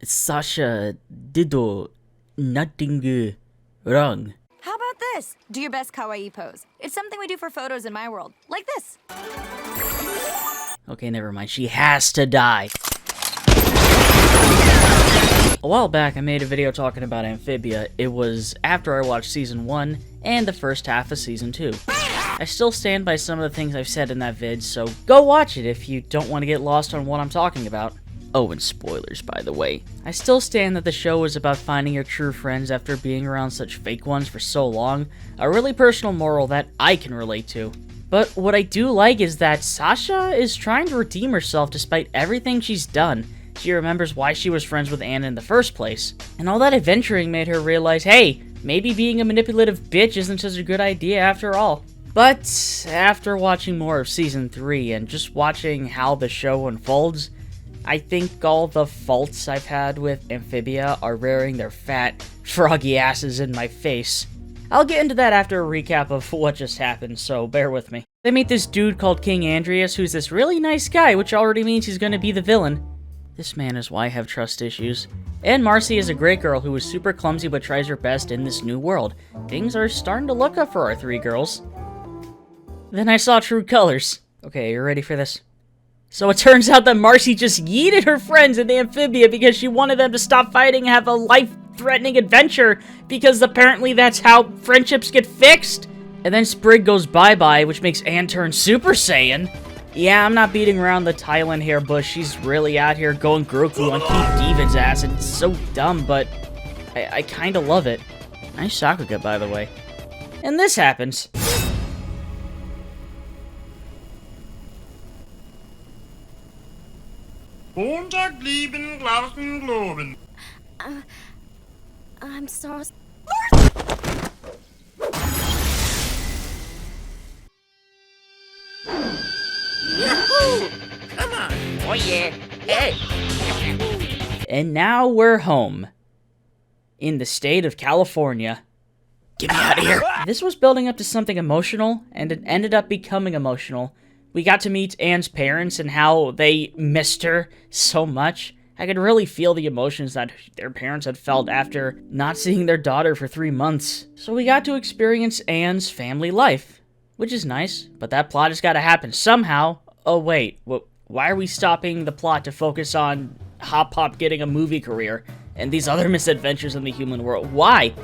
Sasha did nothing wrong. How about this? Do your best kawaii pose. It's something we do for photos in my world. Like this. Okay, never mind. She has to die. A while back, I made a video talking about Amphibia. It was after I watched Season 1 and the first half of Season 2. I still stand by some of the things I've said in that vid, so go watch it if you don't want to get lost on what I'm talking about. Oh, and spoilers, by the way. I still stand that the show is about finding your true friends after being around such fake ones for so long, a really personal moral that I can relate to. But what I do like is that Sasha is trying to redeem herself despite everything she's done. She remembers why she was friends with Anna in the first place. And all that adventuring made her realize, hey, maybe being a manipulative bitch isn't such a good idea after all. But after watching more of Season 3 and just watching how the show unfolds, I think all the faults I've had with Amphibia are rearing their fat, froggy asses in my face. I'll get into that after a recap of what just happened, so bear with me. They meet this dude called King Andreas, who's this really nice guy, which already means he's gonna be the villain. This man is why I have trust issues. And Marcy is a great girl who is super clumsy but tries her best in this new world. Things are starting to look up for our three girls. Then I saw true colors. Okay, you ready for this? So it turns out that Marcy just yeeted her friends in the Amphibia because she wanted them to stop fighting and have a life-threatening adventure, because apparently that's how friendships get fixed. And then Sprig goes bye-bye, which makes Anne turn Super Saiyan. Yeah, I'm not beating around the Thailand hair bush. She's really out here going Grogu on Keith David's ass. It's so dumb, but I kinda love it. Nice Sakuga, by the way. And this happens. Montag lieben Glauben globen. I'm sorry. Yahoo! Come on! Oh yeah! Hey! And now we're home. In the state of California. Get me out of here! This was building up to something emotional, and it ended up becoming emotional. We got to meet Anne's parents and how they missed her so much. I could really feel the emotions that their parents had felt after not seeing their daughter for 3 months. So we got to experience Anne's family life, which is nice, but that plot has got to happen somehow. Oh wait, why are we stopping the plot to focus on Hop Pop getting a movie career and these other misadventures in the human world? Why?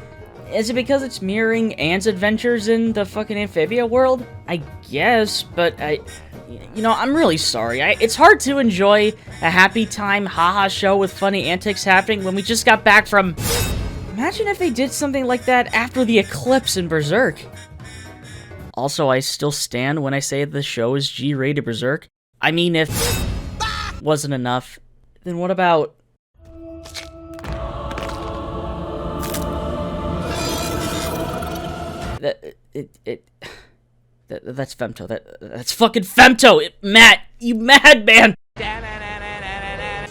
Is it because it's mirroring Anne's adventures in the fucking Amphibia world? I guess, but I'm really sorry. It's hard to enjoy a happy time haha show with funny antics happening when we just got back from... Imagine if they did something like that after the eclipse in Berserk. Also, I still stand when I say the show is G-rated Berserk. I mean, if wasn't enough, then what about... That's Femto. That's fucking Femto! Matt, you madman!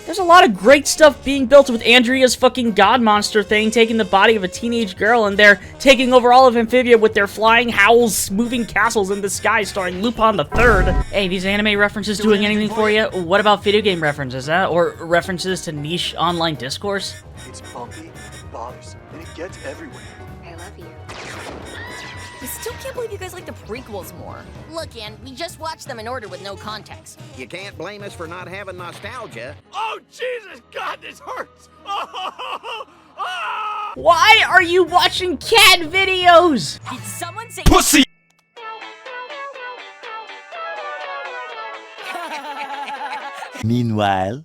There's a lot of great stuff being built with Andrea's fucking god monster thing taking the body of a teenage girl, and they're taking over all of Amphibia with their flying howls, moving castles in the sky starring Lupin the Third. Hey, these anime references doing anything for you? What about video game references, huh? Or references to niche online discourse? It's bumpy, bothersome, and it gets everywhere. I love you. I still can't believe you guys like the prequels more. Look, Ann, we just watched them in order with no context. You can't blame us for not having nostalgia. Oh Jesus God, this hurts! Oh! Why are you watching cat videos? Did someone say Pussy! Meanwhile...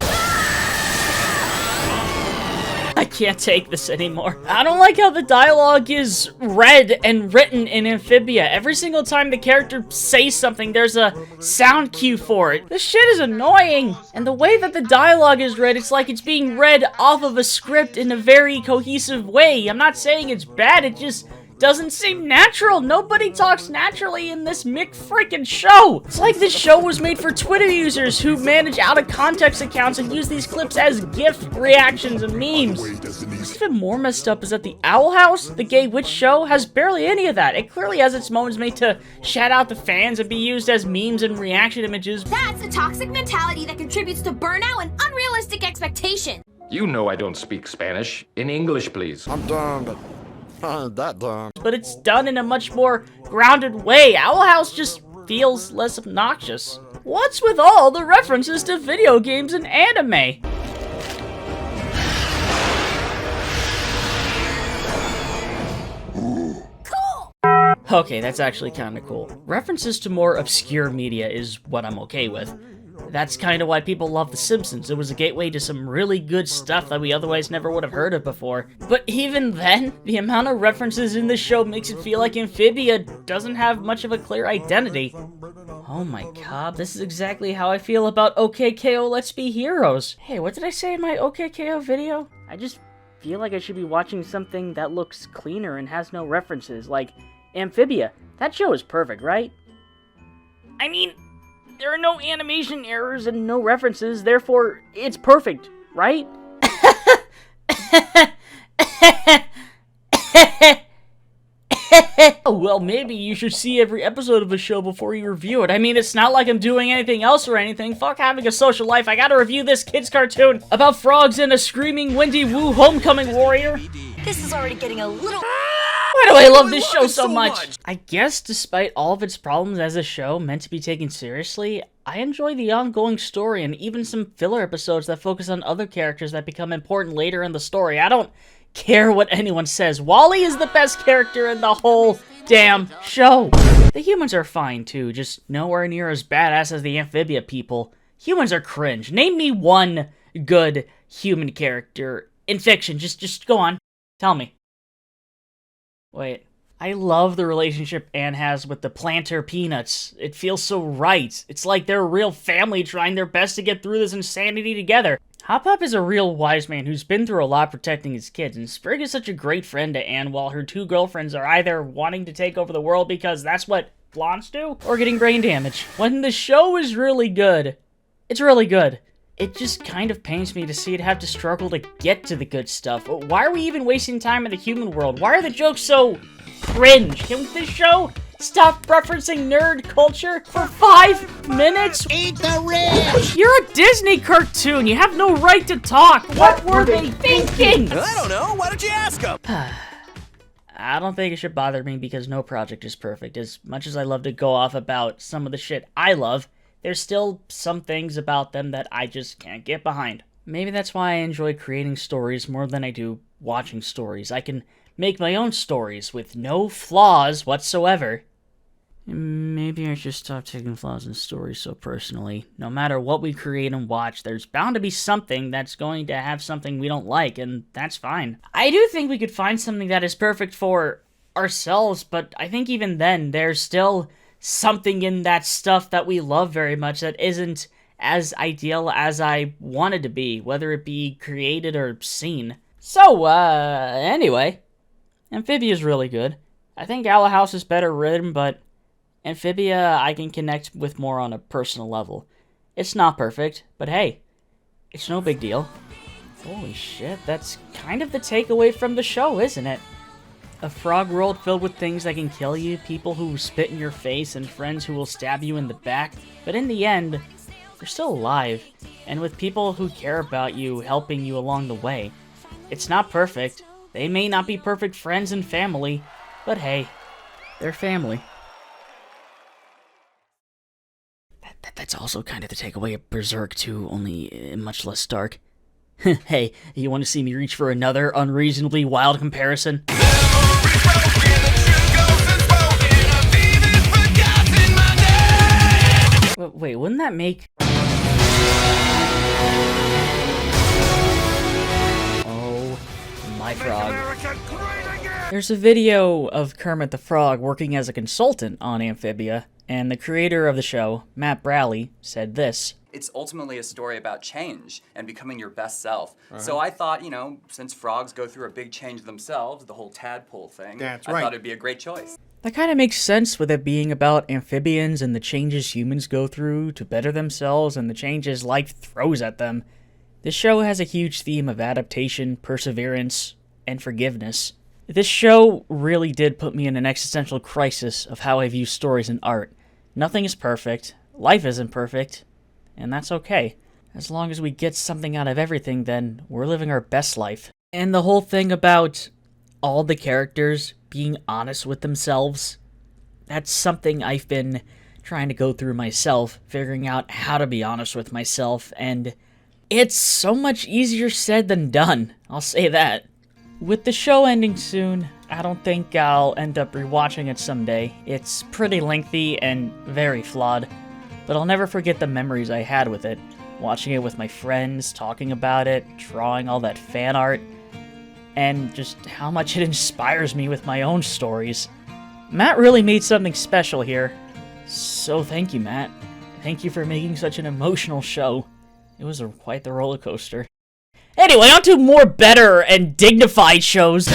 I can't take this anymore. I don't like how the dialogue is read and written in Amphibia. Every single time the character says something, there's a sound cue for it. This shit is annoying. And the way that the dialogue is read, it's like it's being read off of a script in a very cohesive way. I'm not saying it's bad, it just doesn't seem natural. Nobody talks naturally in this McFreaking show. It's like this show was made for Twitter users who manage out-of-context accounts and use these clips as GIF reactions and memes. What's even more messed up is that the Owl House, the gay witch show, has barely any of that. It clearly has its moments made to shout out the fans and be used as memes and reaction images. That's a toxic mentality that contributes to burnout and unrealistic expectations. You know I don't speak Spanish. In English, please. I'm dumb, but not that dumb. But it's done in a much more grounded way. Owl House just feels less obnoxious. What's with all the references to video games and anime? Okay, that's actually kinda cool. References to more obscure media is what I'm okay with. That's kinda why people love The Simpsons. It was a gateway to some really good stuff that we otherwise never would have heard of before. But even then, the amount of references in this show makes it feel like Amphibia doesn't have much of a clear identity. Oh my god, this is exactly how I feel about OKKO Let's Be Heroes. Hey, what did I say in my OKKO video? I just feel like I should be watching something that looks cleaner and has no references, like Amphibia. That show is perfect, right? I mean, there are no animation errors and no references, therefore it's perfect, right? Well, maybe you should see every episode of a show before you review it. I mean, it's not like I'm doing anything else or anything. Fuck having a social life. I gotta review this kid's cartoon about frogs and a screaming Wendy Wu homecoming warrior. This is already getting a little... Why do I love this show so much? I guess despite all of its problems as a show meant to be taken seriously, I enjoy the ongoing story and even some filler episodes that focus on other characters that become important later in the story. I don't care what anyone says. Wally is the best character in the whole damn show. The humans are fine too, just nowhere near as badass as the Amphibia people. Humans are cringe. Name me one good human character in fiction. Just go on. Tell me. Wait. I love the relationship Anne has with the planter Peanuts. It feels so right. It's like they're a real family trying their best to get through this insanity together. Hop Up is a real wise man who's been through a lot protecting his kids, and Sprig is such a great friend to Anne while her two girlfriends are either wanting to take over the world because that's what blondes do, or getting brain damage. When the show is really good, it's really good. It just kind of pains me to see it have to struggle to get to the good stuff. Why are we even wasting time in the human world? Why are the jokes so cringe? Can this show stop referencing nerd culture for 5 minutes? Eat the rich! You're a Disney cartoon. You have no right to talk. What were they thinking? I don't know. Why don't you ask them? I don't think it should bother me because no project is perfect. As much as I love to go off about some of the shit I love, there's still some things about them that I just can't get behind. Maybe that's why I enjoy creating stories more than I do watching stories. I can make my own stories with no flaws whatsoever. Maybe I should stop taking flaws in stories so personally. No matter what we create and watch, there's bound to be something that's going to have something we don't like, and that's fine. I do think we could find something that is perfect for ourselves, but I think even then, there's still something in that stuff that we love very much that isn't as ideal as I wanted to be, whether it be created or seen. So, anyway, Amphibia's really good. I think Owl House is better written, but Amphibia I can connect with more on a personal level. It's not perfect, but hey, it's no big deal. Holy shit, that's kind of the takeaway from the show, isn't it? A frog world filled with things that can kill you, people who spit in your face, and friends who will stab you in the back. But in the end, you're still alive, and with people who care about you helping you along the way. It's not perfect. They may not be perfect friends and family, but hey, they're family. That's also kind of the takeaway of Berserk too, only much less dark. Hey, you want to see me reach for another unreasonably wild comparison? Wait, wouldn't that make... Oh, my frog. There's a video of Kermit the Frog working as a consultant on Amphibia, and the creator of the show, Matt Braley, said this. it's ultimately a story about change and becoming your best self. So I thought, you know, since frogs go through a big change themselves, the whole tadpole thing, I thought it'd be a great choice. That kind of makes sense with it being about amphibians and the changes humans go through to better themselves and the changes life throws at them. This show has a huge theme of adaptation, perseverance, and forgiveness. This show really did put me in an existential crisis of how I view stories and art. Nothing is perfect, life isn't perfect, and that's okay. As long as we get something out of everything, then we're living our best life. And the whole thing about all the characters being honest with themselves, that's something I've been trying to go through myself, figuring out how to be honest with myself, and it's so much easier said than done, I'll say that. With the show ending soon, I don't think I'll end up rewatching it someday. It's pretty lengthy and very flawed, but I'll never forget the memories I had with it. Watching it with my friends, talking about it, drawing all that fan art, and just how much it inspires me with my own stories. Matt really made something special here, so thank you, Matt. Thank you for making such an emotional show. It was quite the roller coaster. Anyway, on to more better and dignified shows.